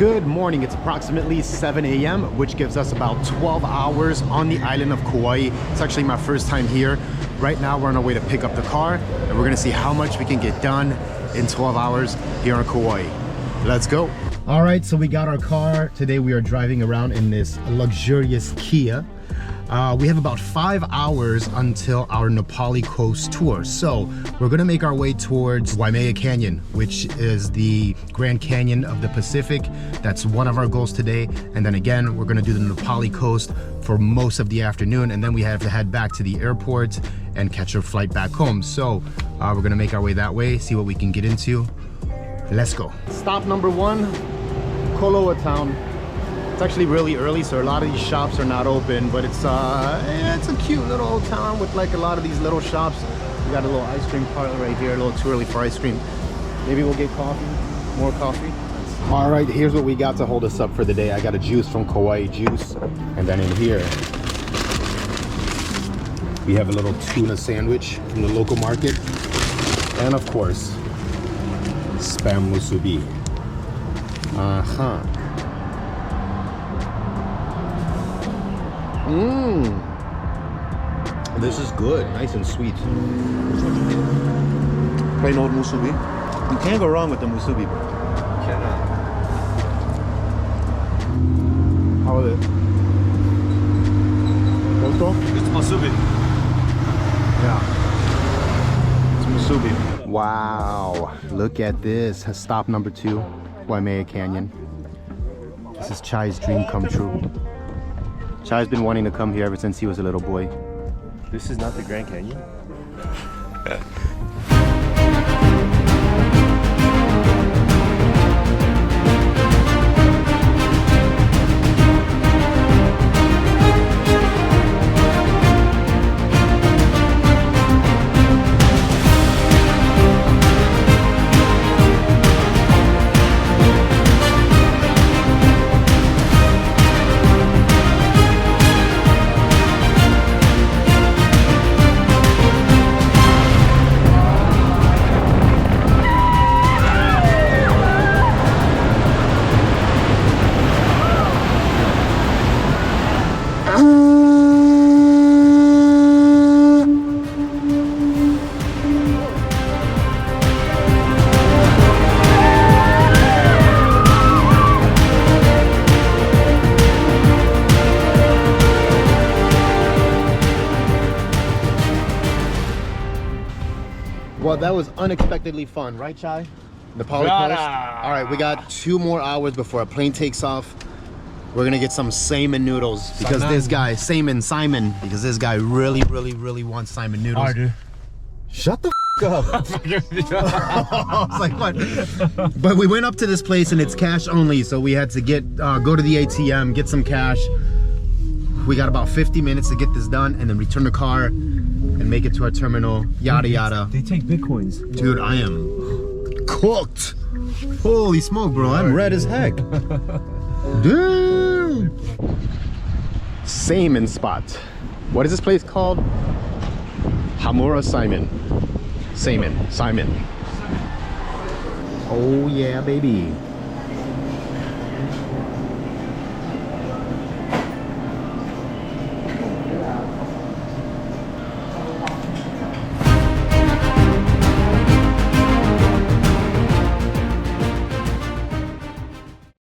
Good morning. It's approximately 7 a.m., which gives us about 12 hours on the island of Kauai. It's actually my first time here. Right now, we're on our way to pick up the car, and we're gonna see how much we can get done in 12 hours here on Kauai. Let's go. All right, so we got our car. Today we are driving around in this luxurious Kia. We have about 5 hours until our Napali Coast tour. So we're gonna make our way towards Waimea Canyon, which is the Grand Canyon of the Pacific. That's one of our goals today. And then again, we're gonna do the Napali Coast for most of the afternoon. And then we have to head back to the airport and catch a flight back home. So we're gonna make our way that way, see what we can get into. Let's go. Stop number 1, Koloa Town. It's actually really early, so a lot of these shops are not open, but it's a cute little old town with like a lot of these little shops. We got a little ice cream parlor right here. A little too early for ice cream. Maybe we'll get coffee, more coffee. All right, here's what we got to hold us up for the day. I got a juice from Kauai Juice, and then in here we have a little tuna sandwich from the local market, and of course spam musubi. This is good, nice and sweet. Plain old musubi. You can't go wrong with the musubi, bro. Cannot. How is it? It's musubi. Yeah. It's musubi. Wow, look at this. Stop number 2, Waimea Canyon. This is Chai's dream come true. Chai's been wanting to come here ever since he was a little boy. This is not the Grand Canyon? Well, that was unexpectedly fun, right, Chai? Napali Coast. All right, we got 2 more hours before our plane takes off. We're gonna get some Saimin noodles because this guy, Simon, because this guy really wants Saimin noodles. Alright, dude. Shut the f up. I was like, what? But we went up to this place and it's cash only, so we had to go to the ATM, get some cash. We got about 50 minutes to get this done and then return the car and make it to our terminal, yada yada. They take Bitcoins. Dude, I am cooked. Holy smoke, bro, I'm red as heck. Damn. Saimin spot. What is this place called? Hamura Saimin. Simon. Oh yeah, baby.